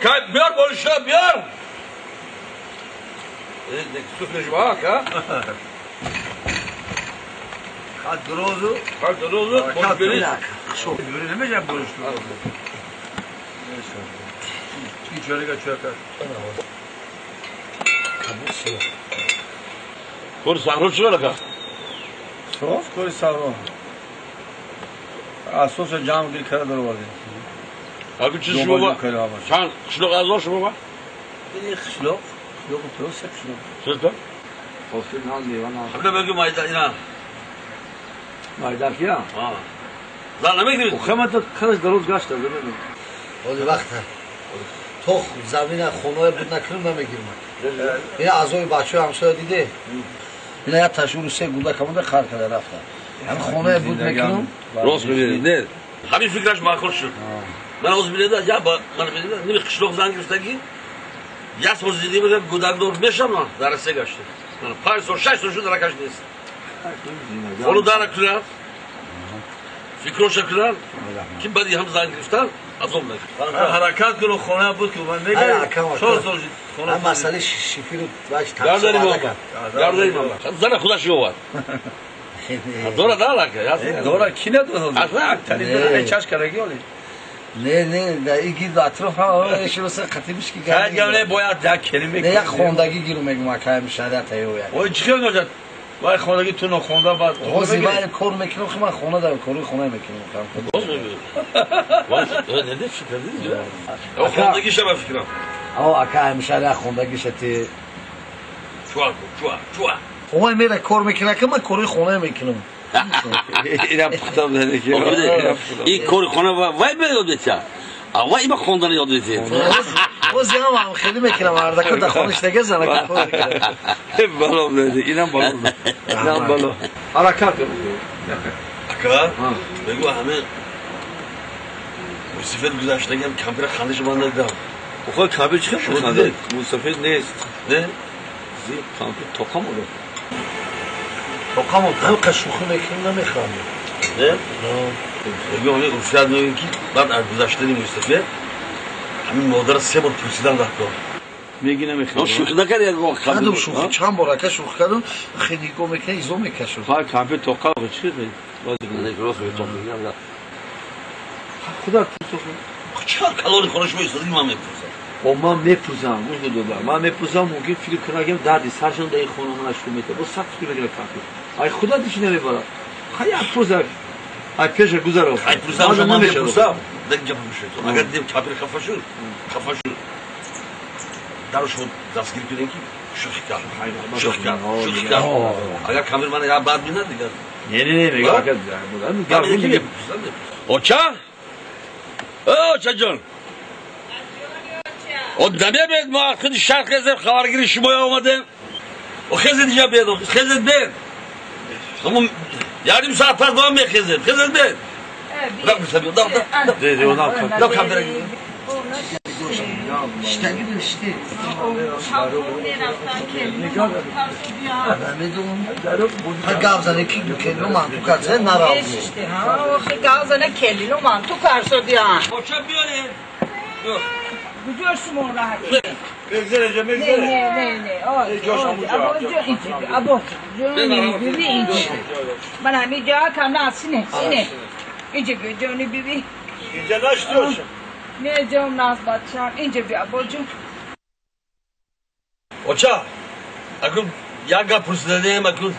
بیار بولشا بیار سوخنش با که خط دروزو بولش بریز شو بیاری نمیشه بولش چی چوری که چوری کرد کور سهرو چرا لکه صوف کوری سهرو اساس جام گیر کرده دارو وردی اگه چیز شما با چند خشلوق از شما با این خشلوق تو سه خشلوق چطور خواستیم نان دیوان نان حبله بگی مایده اینا مایده کیا زن نمیگیرید خیمت خرش دروز گشته ببینیم ولی وقت تو زمین خونه بود نکنم نمیگیرم این اعضای بچه همسایه دیده اینا یا تشور سه گوده کمونده خر کرده رفتن هم خونه بود میکنم راست میگید نه همین فکرش معقول شد من از بیلیده یا با من بیلیده نمی خشلوق زن گرفتگی یه سوز دیدی میگه گودک دور میشم من در سه گشته 5 سال 6 سال شد درکش نیست اونو داره کرد فکرش کرد کی بدی هم زن گرفتن از اون نگه حرکت کنو خونه بود که من میگه 4 سال خونه هم مسئله شیفی رو باش درداری ماما زن خودش یواد دورا داره که دورا کی نداره اصلا تلیدر چاش کرگی ولی نه ایگی اطراف ها شروع خطیبش کی کرد گمله باید یک کلمه نه یک خوندگی گیرو میگم اکایم شریعت ایو یک اوه چی نگذاشت وای خوندگی تو نخونده بعد روزی وای کار میکنم خب من خونه دارم کاری خونه میکنم باز میگه باز نه فکر دیدی او خوندگی شب فکرم او اکایم شریعت خوندگیش تی چوا اوه میره کار میکنه که من کاری خونه میکنم اینم پختم زده که این کار خونه وای بیاد بچه وای ما خوندن یاد بیتی روزی هم خیلی میکنم اردکو در خونش دیگه زنه کار میکنه بالا بده اینم بالا حرکت اکا بگو همه سفید گذشتگی هم کمپیر خندش من ندیدم بخواه کمپیر چی خنده سفید نیست نه زی کمپیر توقم بود توقم هم قشوخی میکنم نمیخوام نه بگو همه افراد میگن که بعد از گذشتنی سفید همین مادر 3 بار پرسیدن رفت میگی نمیخوام شوخی نکردی اگه کدوم شوخی چند بار که شوخی کردم خیلی گو میکنه ایزو میکشه ها کمپیر توقم بود چی دی باز نه راست میگم میگم خدا تو چهار کالری خورش می‌استادی من میپرسم با من میپرسم من میپرسم ممکن فکر کنم دردی سرشون در این خونه من شروع میته با 100 کیلو میگیره کمپیر ای خدا دیش نمیبره خیلی پرسر ای پیش گذرو ای پرسم من میپرسم دیگه جواب میشه اگر دیم کمپیر خفه شد دارش دستگیر کردن کی شوخی کرد اگر کمپیر من یا بعد میاد دیگه نه میگه اگر میگه اوچا جان o demeye ben mi arkadaş şarkı ezer xabar giriş boya olmadı o xezet ya ben o xezet ben ama yarım saat fazla devam et xezet ben bırak mı tabii da dedi ona da kamera işte gidiyor işte ha gavzane ki dükkanı mantık karşı narazı işte ha o gavzane kelini mantık karşı diyor o çabione yok Gidiyorsun oraya. Beklerece Ne. Abo. Bibi inci. Bana bir cevap kana sine. İnce gözünü bibi. İnce ne istiyorsun? Ne canım naz batacağım. İnce bir abocum. Oça. Akın yaga pusledeyim akın.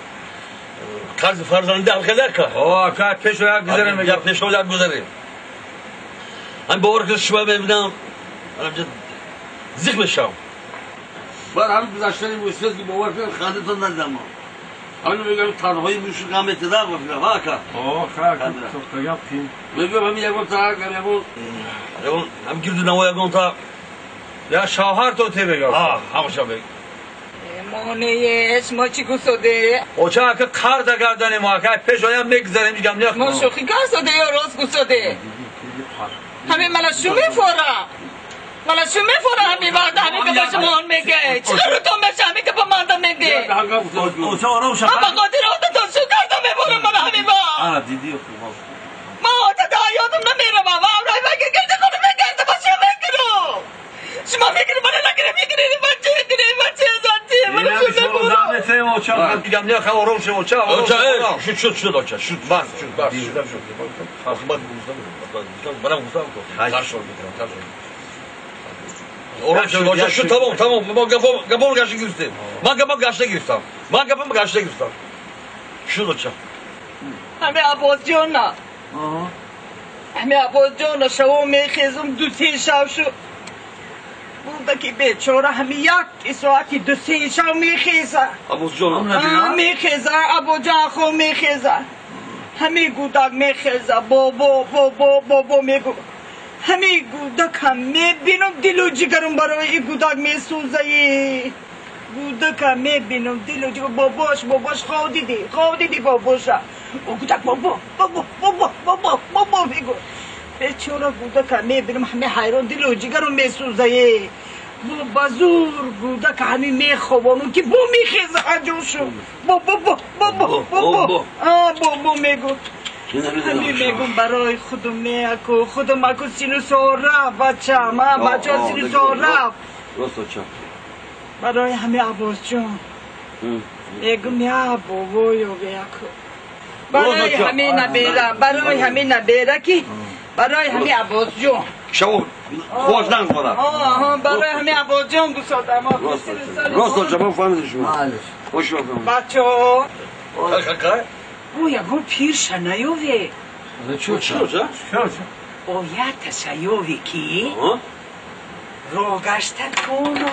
Kaz farzandı alkadarka. O ka peşoya güzelim. Ya peşoya güzelim. Hani bu orkes şuba bevnam. Amca zikr şam. Var hanım güzaşları bu söz gibi var falan xadeton ندم. Hani میگم تنهایی میشون قام ابتدا گفتم واکا. çok da yapayım. میگم همین یک تا اون هم گرد نوای گونتا. Ya şahar to te bega. همشا بگ. مونه اسم چی گسوده؟ Oca ki kar da gardane muhakkak peşoya megzerim میگم نه. ما شوخی گسوده یا راز گسوده؟ همین من شو میفورم. من شو میفورم همین وقت همین که به شما میگه. چرا تو به شما که با من میگه؟ Oca ona uşak. اما قادر آتا تو شو کردم میبورم من همین وقت. دیدی ما آتا دا یادم نمیره بابا. رای بگه گرده خودم میگرده با شما میگرم. چا میگم نه خب آروم شو چا آروم شد آچا شد بس برام گفتم آروم شد آچا شد تمام ما گپم گشت گرفتم من گپم گشت گرفتم شد آچا همه عباس جان نه همه عباس جان شو میخیزم دو سه شب شد بوده که بیچاره همه یک ساعتی دو سه شب میخیزه عباس جان میخیزه عباس جان خو میخیزه همه گودک میخیزه بابا میگو همه گودک هم میبینم دل و جگرم برای این گودک میسوزه گودک هم میبینم دل و جگر باباش خواه دیدی باباش او گودک بابا میگو بیچاره گودک هم میبینم همه حیران دل و جگرم میسوزه بابا زور گودک همه میخوابانم که بو میخیزه حجوشو بابا میگو همه میگم برای خودم اکو سینو سورا بچه سینو سورا راست آچا برای همه عباس جان میگم یا بابایو بیاکو برای همه نبیره که برای همه عباس جان شو خوش نکنم برای همه عباس جان گسادم راست آچا من فهمیدم شما معلش خوش آمدید بچه او یکو پیر شنایوی چی آچا او یا تسایوی کی رو گشتت کنو